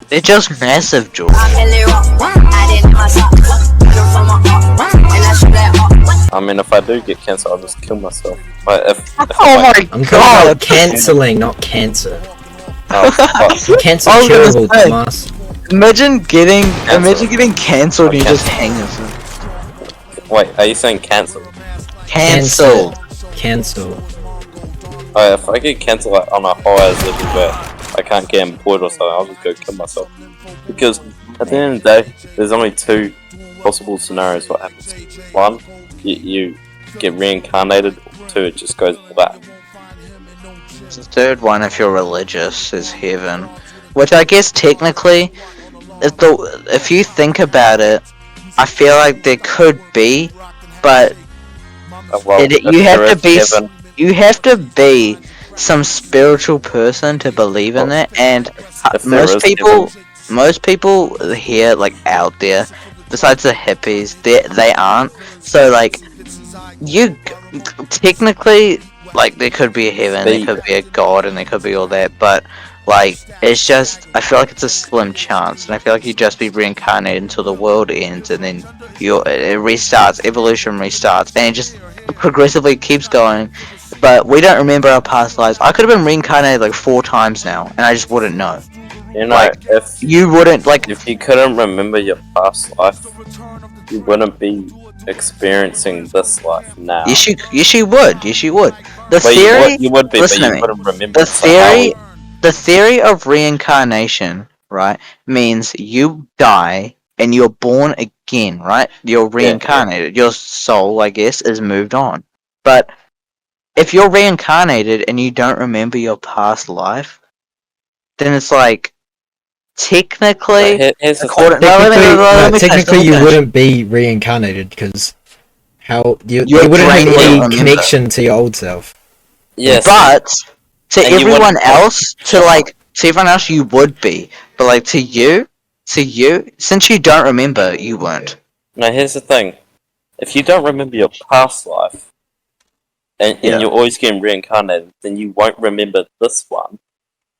They're just massive, George. I mean, if I do get cancer, I'll just kill myself. But if Oh I, my I'm talking god! about cancelling, not cancer. oh, Cancer I was gonna curable, say, dumbass. Imagine getting cancelled and you just Cancel. hang yourself. wait, are you saying cancel? Cancelled. Cancel. Oh, if I get cancelled like, on a high as level where I can't get employed or something, I'll just go kill myself. Because at the end of the day, there's only two possible scenarios what happens. One, you get reincarnated, or two, it just goes black. The third one, if you're religious, is heaven. Which I guess technically, if you think about it, I feel like there could be, but Well, you have to be heaven, you have to be some spiritual person to believe in Well, it, and if there is most people here, like out there, besides the hippies, they aren't. So like, you technically, like, there could be a heaven, there could be a god, and there could be all that, but like, it's just, I feel like it's a slim chance, and I feel like you'd just be reincarnated until the world ends, and then it restarts, evolution restarts, and it just progressively keeps going. But we don't remember our past lives. I could have been reincarnated like 4 times now, and I just wouldn't know. you know, Like, if you wouldn't, like, if you couldn't remember your past life, you wouldn't be experiencing this life now. yes you would. The Well, theory, you would be, listen but to you me. wouldn't remember. The theory of reincarnation, right, means you die and you're born again, right? You're reincarnated. Your soul, I guess, is moved on. But if you're reincarnated and you don't remember your past life, then it's like, technically, Here's the according, thing. Technically, you wouldn't be reincarnated because you Your wouldn't have brain wouldn't any remember. connection to your old self. Yes, But to And you everyone wouldn't- else, to everyone else, you would be. But like to you, since you don't remember, you weren't. now here's the thing. If you don't remember your past life, and Yeah. you're always getting reincarnated, then you won't remember this one.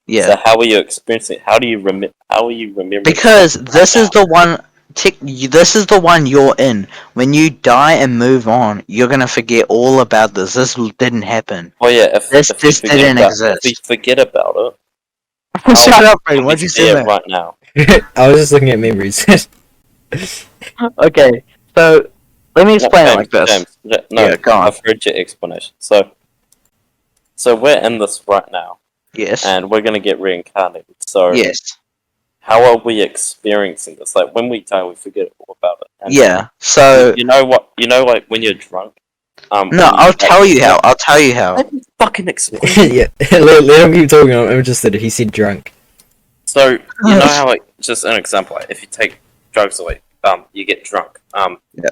Yeah. So how are you experiencing it? How are you remembering? Because this is now? the one. This is the one you're in. When you die and move on, you're gonna forget all about this. This didn't happen. Oh yeah, if This you forget didn't about, exist. if you forget about it, Shut up, Braden. how Why'd you you say see it that? right now? I was just looking at memories. Okay, so let me explain No, it like this. James, no, Yeah, go on. I've heard your explanation. So we're in this right now, Yes. and we're gonna get reincarnated. So Yes. how are we experiencing this? Like when we die, we forget all about it. And Yeah. So you know what? You know, like when you're drunk. no, when I'll you, tell you how. I'll tell you how. Let me fucking explain. Yeah, let him keep talking. I'm interested. He said drunk. So you know how, like, just an example, like, if you take drugs away, you get drunk. Yeah.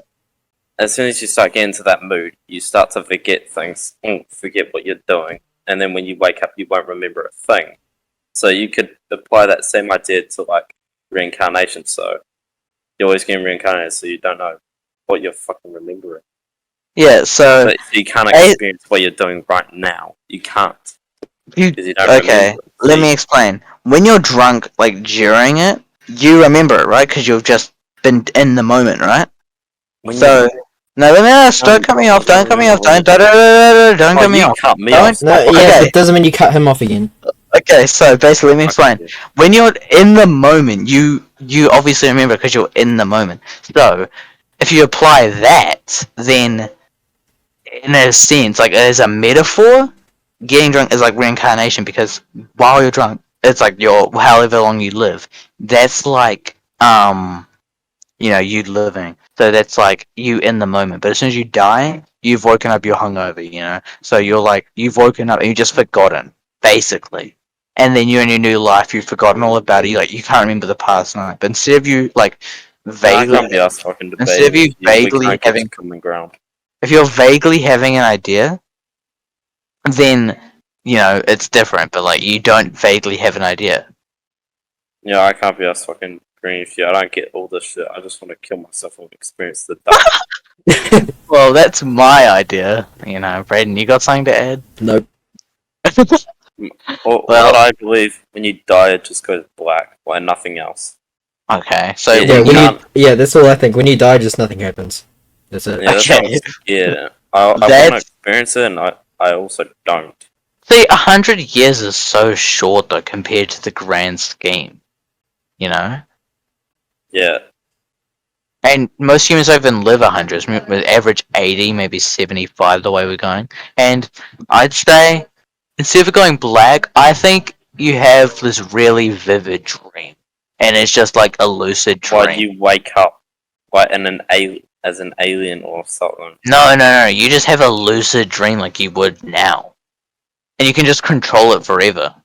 As soon as you start getting into that mood, you start to forget things, forget what you're doing, and then when you wake up, you won't remember a thing. So you could apply that same idea to like reincarnation. So you're always getting reincarnated, so you don't know what you're fucking remembering. Yeah. So So you can't experience what you're doing right now. You can't. Because you don't okay. remember it. Let me explain. When you're drunk, like during it, you remember it, right? Because you've just been in the moment, right? So no, don't cut me off. Don't cut me off. Don't cut me off. Cut me Don't- off. No, yeah, Okay. it doesn't mean you cut him off again. Okay, so basically, let me explain. When you're in the moment, you obviously remember because you're in the moment. So if you apply that, then in a sense, like as a metaphor, getting drunk is like reincarnation because while you're drunk, it's like your however long you live. That's like you living. So that's like you in the moment. But as soon as you die, you've woken up, you're hungover. So you're like you've woken up and you've just forgotten, basically. And then you're in your new life, you've forgotten all about it. You can't remember the past night. But instead of you like vaguely, instead of you vaguely having common ground. if you're vaguely having an idea, then it's different. But like you don't vaguely have an idea. Yeah, I can't be asked fucking green with you. I don't get all this shit. I just want to kill myself and experience the dark. Well, that's my idea. Braden, you got something to add? Nope. Or Well- what I believe, when you die, it just goes black, like nothing else. Okay, so Yeah, Yeah, when when you, you, that's all I think. When you die, just nothing happens. That's it. Yeah, that's what I'm Okay. scared of. I want to That's experience it, and I also don't. see, 100 years is so short though compared to the grand scheme, you know. Yeah, And most humans don't even live 100. Average 80, maybe 75 the way we're going. And I'd say, instead of going black, I think you have this really vivid dream. And it's just like a lucid while dream. you wake up, like as an alien or something. No. You just have a lucid dream like you would now. And you can just control it forever.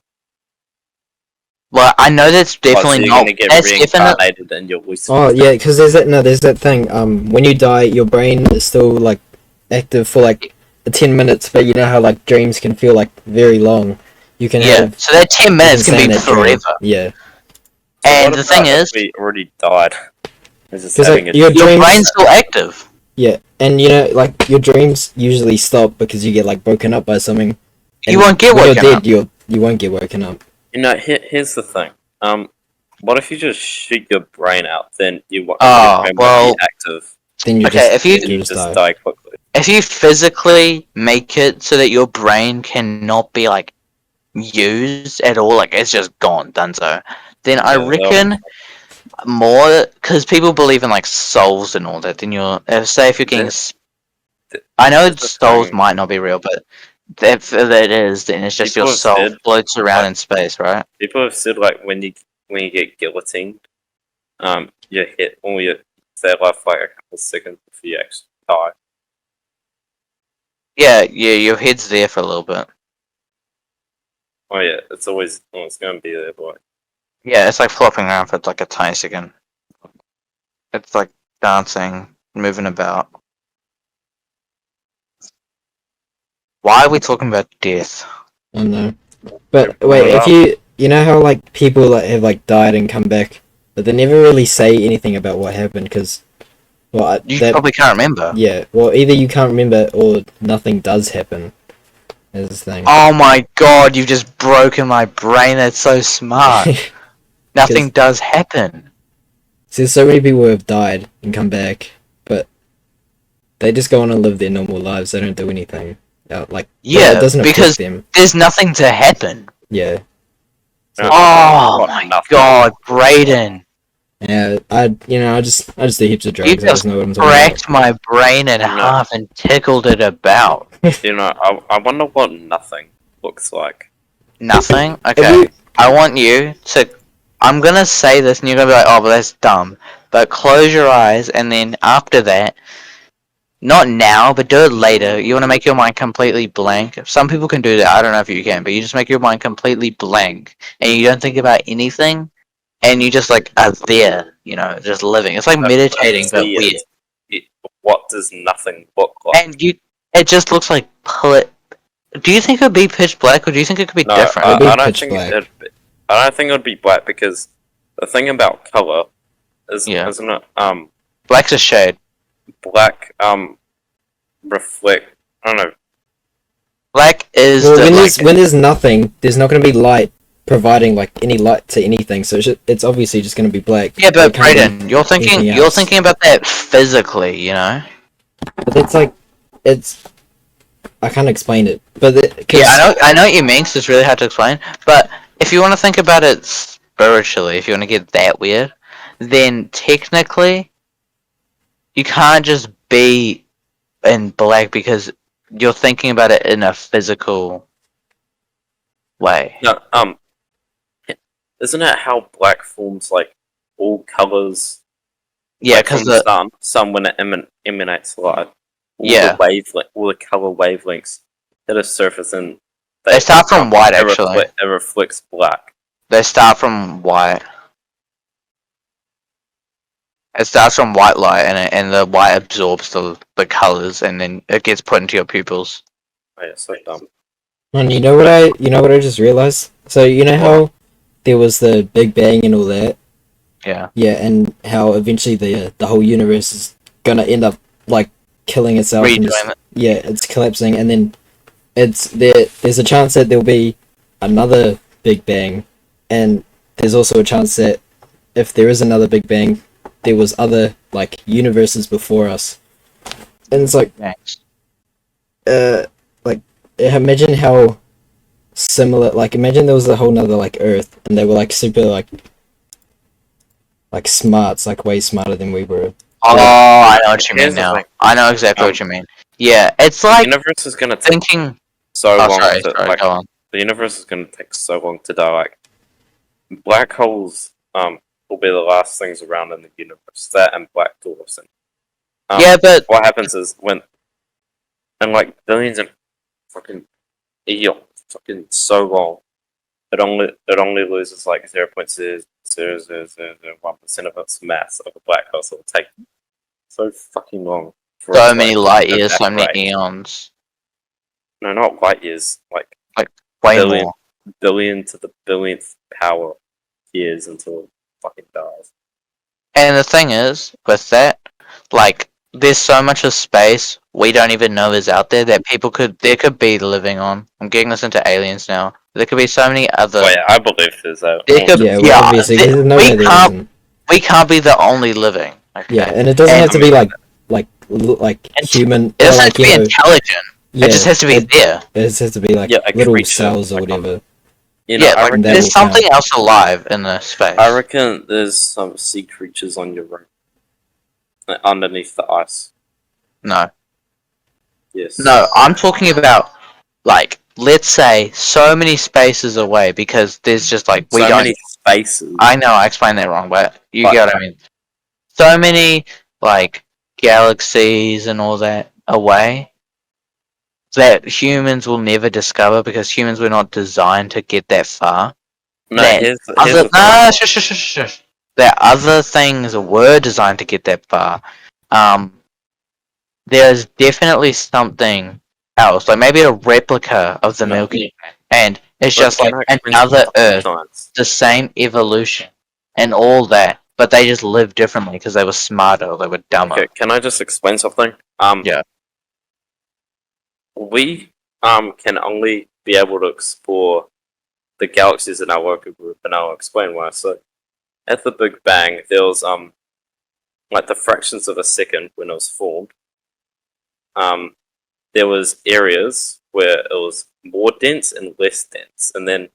Well, I know that's Like, so definitely you're not. gonna get That's definitely. reincarnated in your lucid. Oh yeah, because there's that thing. When you die, your brain is still like active for like 10 minutes, but you know how like dreams can feel like very long. You can Yeah, have so that 10 minutes can insane be that dream. forever. Yeah, So And what the thing about if is, we already died. It's just 'Cause, having like, a your your dreams- brain's still active. yeah, and you know like your dreams usually stop because you get like woken up by something. You won't get when woken you're up. dead, you won't get woken up. Here's the thing. What if you just shoot your brain out? Then your Oh, brain well- won't be active. Then you Okay, just if you- Then you just just die. die quickly. If you physically make it so that your brain cannot be like used at all, like it's just gone, donezo, then I Yeah, reckon more because people believe in like souls and all that. Then you're say if you're getting, I know that's the souls thing. might not be real, but if it is, then it's just People your have soul said, floats around like- in space, right? People have said like when you get guillotined, your hit or your stay alive for like a couple seconds before you actually die. Yeah, your head's there for a little bit. Oh yeah, it's gonna be there, boy. Yeah, it's like flopping around for like a tiny second. It's like dancing, moving about. Why are we talking about death? I don't know. But Yeah, wait, well, if you know how like people like have like died and come back, but they never really say anything about what happened because, well, You probably can't remember. yeah, well, either you can't remember or nothing does happen. Is the thing. Oh my god, you've just broken my brain. That's so smart. Nothing does happen. So there's so many people who have died and come back, but they just go on and live their normal lives. They don't do anything. Yeah, it doesn't because affect them. there's nothing to happen. Yeah, Oh what, my nothing. god, Braden. yeah. I just do heaps of drugs. You I just just know what I'm talking cracked my brain in No. half and tickled it about. You know, I wonder what nothing looks like. Nothing? about. Okay. Have you- I want you to. I'm gonna say this and you're gonna be like, oh, but that's dumb. But close your eyes and then after that, not now, but do it later. You wanna make your mind completely blank. Some people can do that. I don't know if you can, but you just make your mind completely blank and you don't think about anything and you just like are there, just living. It's like meditating, but See weird. What does nothing look like? And it just looks like Do you think it would be pitch black, or do you think it could be No, different? It'd be I don't pitch think black. I don't think it would be black because the thing about color is, Yeah. isn't it? Black's a shade. Black reflect. I don't know. Black is Well, the when there's nothing, there's not going to be light providing like any light to anything. So it's obviously just going to be black. yeah, but It can't be Brayden, you're thinking anything you're else. thinking about that physically, you know? But it's like it's. I can't explain it, but Yeah, I know what you mean. 'Cause it's really hard to explain. But if you want to think about it spiritually, if you want to get that weird, then technically you can't just be in black because you're thinking about it in a physical way. No, isn't it how black forms like all colors? Yeah, like, because from the sun when it emanates light. Yeah. All the color wavelengths hit a surface and They start from white, it actually. It reflects black. They start from white. It starts from white light, and the white absorbs the colors, and then it gets put into your pupils. Oh, yeah, so dumb. And you know what I just realized? So you know how there was the Big Bang and all that? Yeah. Yeah, and how eventually the whole universe is gonna end up like killing itself. And Redoing it. yeah, it's collapsing, and then there's a chance that there'll be another Big Bang, and there's also a chance that if there is another Big Bang, there was other like universes before us, and it's like Thanks. like imagine how similar. Like imagine there was a whole nother like Earth, and they were like super like smarts, like way smarter than we were. Oh, I know what you mean Here's the now. thing. I know exactly what you mean. Yeah, it's like The universe is gonna take thinking. so Oh, long sorry, to sorry, go on. the universe is gonna take so long to die. Like black holes will be the last things around in the universe. That and black dwarfs. And Yeah, but what happens is when in like billions of fucking eons, fucking so long, it only loses like 0.000001% of its mass of a black hole. So it'll take so fucking long for it so to many like light years, so many evaporate. eons, No, not light years. Like way billion, more. billion to the billionth power years until it fucking dies. And the thing is, with that, like, there's so much of space we don't even know is out there that there could be living on. I'm getting this into aliens now. There could be so many other. Well, yeah, I believe there's a. There could, Yeah, well, yeah. obviously, there's no way there isn't. We can't be the only living. Okay? Yeah, and it doesn't have to be like It's- human. It doesn't or, have like, to be intelligent. Yeah, it just has to be there. It just has to be like Yeah, a little creature, cells or like, whatever. You know, Yeah, I like reckon, there's will something count. else alive in the space. I reckon there's some sea creatures on your room, like, underneath the ice. No. Yes. No, I'm talking about, like, let's say so many spaces away because there's just like we so don't. many spaces. I know I explained that wrong, but you But- get what I mean. So many like galaxies and all that away that humans will never discover because humans were not designed to get that far. No, That here's other the thing. shush. That other things were designed to get that far. There's definitely something else, like maybe a replica of the No. Milky Way, and it's But just like can I explain another something Earth, science? the same evolution, and all that, but they just lived differently because they were smarter, they were dumber. Okay, can I just explain something? Yeah. We can only be able to explore the galaxies in our worker group, and I'll explain why. So, at the Big Bang, there was like the fractions of a second when it was formed. There was areas where it was more dense and less dense, and then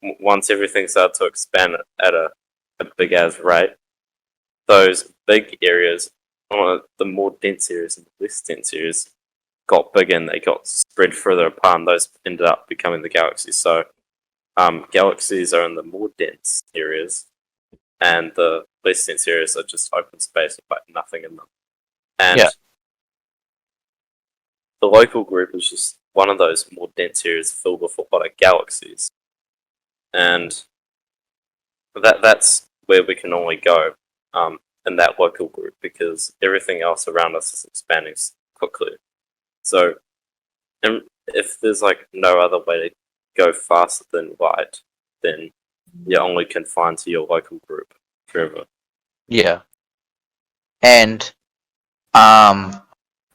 once everything started to expand at a big as rate, those big areas, the more dense areas and the less dense areas, got bigger and they got spread further apart. And those ended up becoming the galaxies. So, galaxies are in the more dense areas, and the less dense areas are just open space with like nothing in them. And Yeah. the local group is just one of those more dense areas filled with a lot of galaxies, and that's where we can only go in that local group because everything else around us is expanding quickly. So, and if there's like no other way to go faster than light, then you're only confined to your local group forever. Yeah. And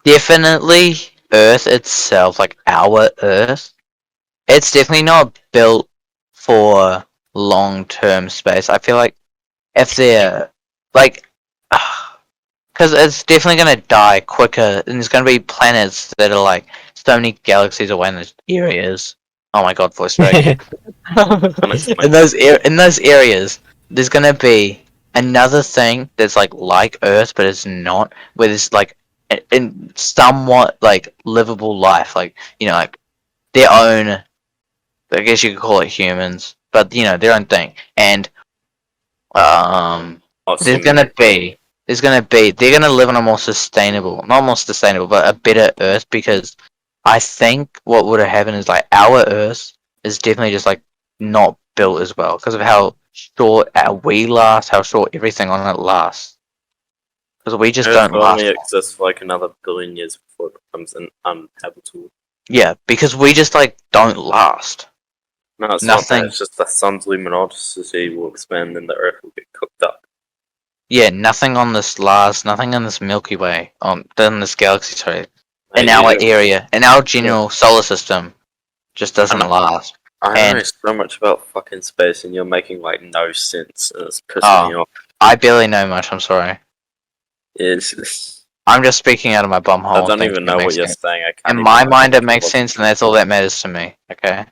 definitely Earth itself, like our Earth, it's definitely not built for long-term space. I feel like if they're like, because it's definitely gonna die quicker, and there's gonna be planets that are like so many galaxies away in those areas. Oh my god, voice break. in those areas, there's gonna be another thing that's like Earth, but it's not. Where there's like in somewhat like livable life, like like their own. I guess you could call it humans, but their own thing. And there's gonna be they're gonna live on a more sustainable, not more sustainable, but a better Earth because I think what would have happened is like our Earth is definitely just like not built as well because of how short we last, how short everything on it lasts. Because we just Earth don't will last. only exist for like another billion years before it becomes uninhabitable. Yeah, because we just like don't last. No, it's Nothing. not that. It's just the sun's luminosity will expand and the Earth will get cooked up. Yeah, nothing on this lasts. Nothing in this Milky Way, in this galaxy, sorry, in And our you- area, in our general solar system, just doesn't last. And- know so much about fucking space, and you're making like no sense, and it's pissing Oh. me off. I barely know much. I'm sorry. It's, I'm just speaking out of my bum hole. I don't thinking even it know what makes you're sense. saying. I can't In even my know mind, it what makes you're sense, and that's all that matters to me. Okay.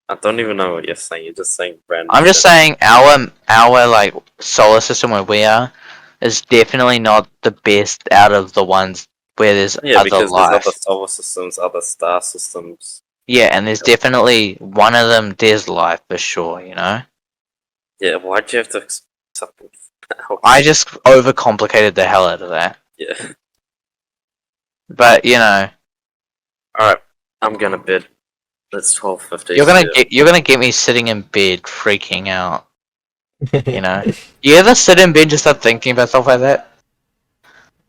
I don't even know what you're saying. You're just saying random. I'm just shit. saying our like solar system where we are is definitely not the best out of the ones where there's Yeah, other because there's life. other solar systems, other star systems. Yeah, and there's definitely one of them. There's life for sure. You know. Yeah, why'd you have to something else? I just overcomplicated the hell out of that. Yeah. But you know, Alright, I'm gonna bed. It's 12:50. you're gonna get me sitting in bed freaking out. You know. You ever sit in bed and just start thinking about stuff like that?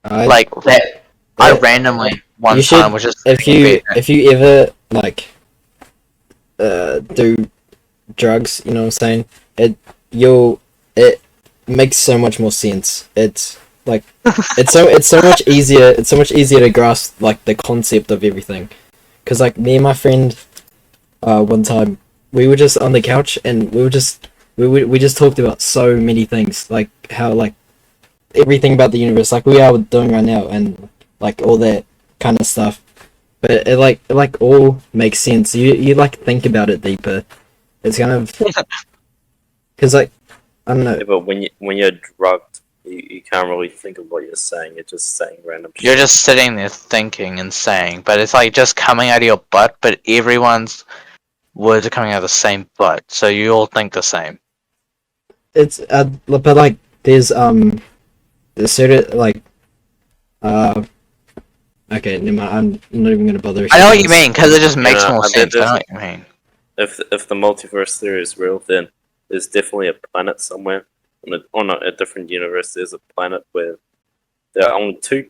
Like that. I randomly one you time should, was just if sitting in bed. if you ever like do drugs, you know what I'm saying? It makes so much more sense. It's like it's so much easier. It's so much easier to grasp like the concept of everything. Cause like me and my friend, one time we were just on the couch and we just talked about so many things, like how like everything about the universe, like we are doing right now, and like all that kind of stuff. But it like all makes sense. You like think about it deeper. It's kind of because like I don't know. Yeah, but when you're drugged, you can't really think of what you're saying. You're just saying random shit. You're just sitting there thinking and saying, but it's like just coming out of your butt, but everyone's words are coming out of the same butt, so you all think the same. It's but like there's certain like okay, never mind, I'm not even gonna bother. I know what you mean, because it just makes know, more I mean, sense. I know what you mean. If the multiverse theory is real, then there's definitely a planet somewhere on a different universe. There's a planet where there are only two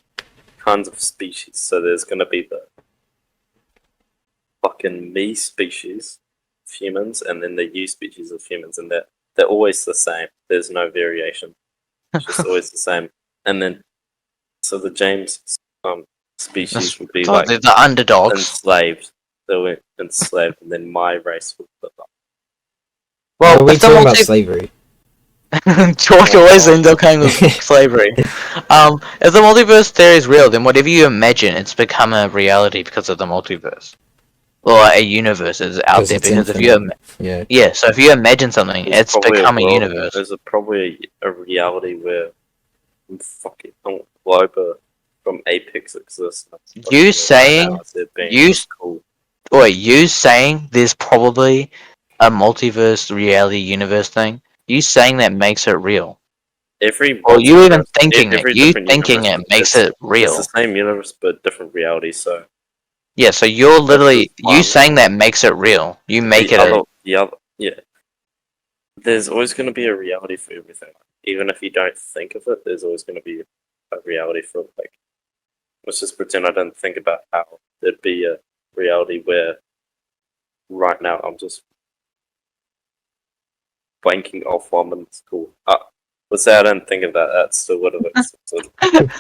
kinds of species. So there's gonna be the fucking me species of humans, and then the you species of humans, and they're always the same. There's no variation. It's just always the same. And then so the James species would be like They're the underdogs. enslaved. They were enslaved, and then my race would flip up. Well, Well, we if the talking about multi- slavery. George always ends up coming with slavery. If the multiverse theory is real, then whatever you imagine, it's become a reality because of the multiverse. Or a universe is out 'Cause there, it's because if infinite. you Yeah. so if you imagine something, There's it's probably become a world- universe. There's probably a reality where fucking Globa from Apex exists. You saying you cool. wait, you saying there's probably a multiverse reality universe thing? You saying that makes it real? Every Or you even multiverse- thinking it? every You different thinking universe, it makes it's- it real? It's the same universe but different reality. So Yeah, so you're literally you fun. saying that makes it real. You make the it other, the other, yeah. There's always going to be a reality for everything. Even if you don't think of it, there's always going to be a reality for it. Like, let's just pretend I don't think about how there'd be a reality where right now I'm just blanking off while I'm in school. Let's say I don't think of that. That still would have existed.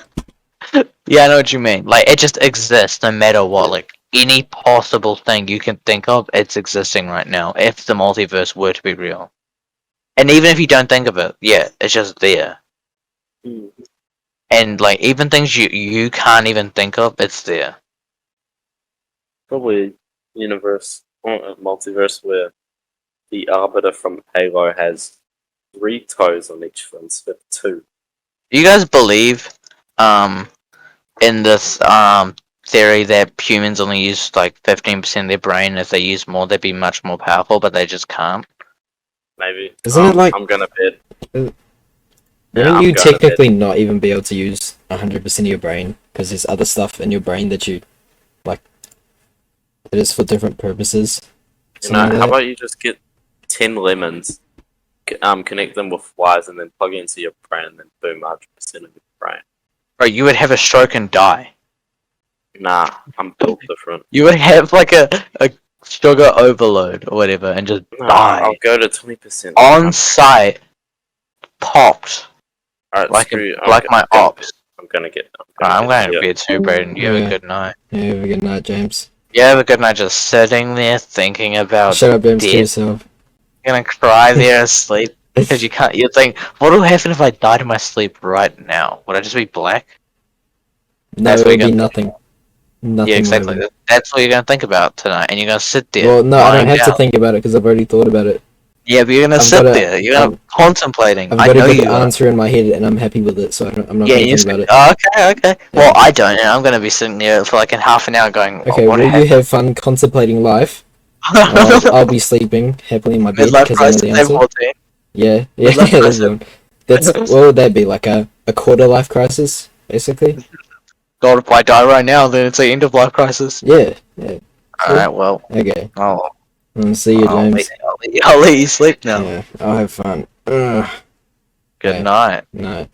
Yeah, I know what you mean. Like it just exists no matter what. Yeah. Like any possible thing you can think of, it's existing right now. If the multiverse were to be real, and even if you don't think of it, yeah, it's just there. Mm. And like even things you can't even think of, it's there. Probably universe, or a multiverse where the Arbiter from Halo has 3 toes on each foot instead of 2. Do you guys believe, in this theory that humans only use like 15% of their brain? If they use more, they'd be much more powerful, but they just can't. Maybe. Isn't it like I'm gonna bed. Wouldn't I'm you going to bed. technically not even be able to use 100% of your brain because there's other stuff in your brain that you like that is for different purposes? You know, Something like how that? about you just get 10 lemons, connect them with wires, and then plug it into your brain, and then boom, 100% of your brain. Or you would have a stroke and die. Nah, I'm built different. You would have like a sugar overload or whatever and just Nah, die. I'll go to 20%. On site, popped. Alright, Like screw you. like my ops. I'm gonna get. I'm going to yeah. bed too, Braden. You have Yeah. a good night. Yeah, have a good night, James. You have a good night just sitting there thinking about Shut up, James. Kill death. yourself. You're gonna cry there and sleep because you can't. You think, what will happen if I died in my sleep right now? Would I just be black? No, That's it what would you're be gonna nothing. Nothing. Yeah, would exactly. happen. That's what you're gonna think about tonight, and you're gonna sit there. Well, no, I don't lying have to down. think about it because I've already thought about it. Yeah, but you're gonna I've sit got there. You're gonna contemplating. I've I got a know good you are. answer in my head, and I'm happy with it. So I'm not Yeah, gonna you think about it. oh, okay, okay. Well, Yeah. I don't, and I'm gonna be sitting there for like in half an hour going, Okay, what will you happened? have fun contemplating life? I'll be sleeping happily in my bed Midlife because I know crisis the at answer. 14. Yeah, Midlife that's crisis. one. That's what would that be like a quarter life crisis, basically? God, if I die right now, then it's the end of life crisis. Yeah. Alright, well, Okay. I'll, See you, James. I'll let you sleep now. Yeah, I'll have fun. Good Yeah. night. No.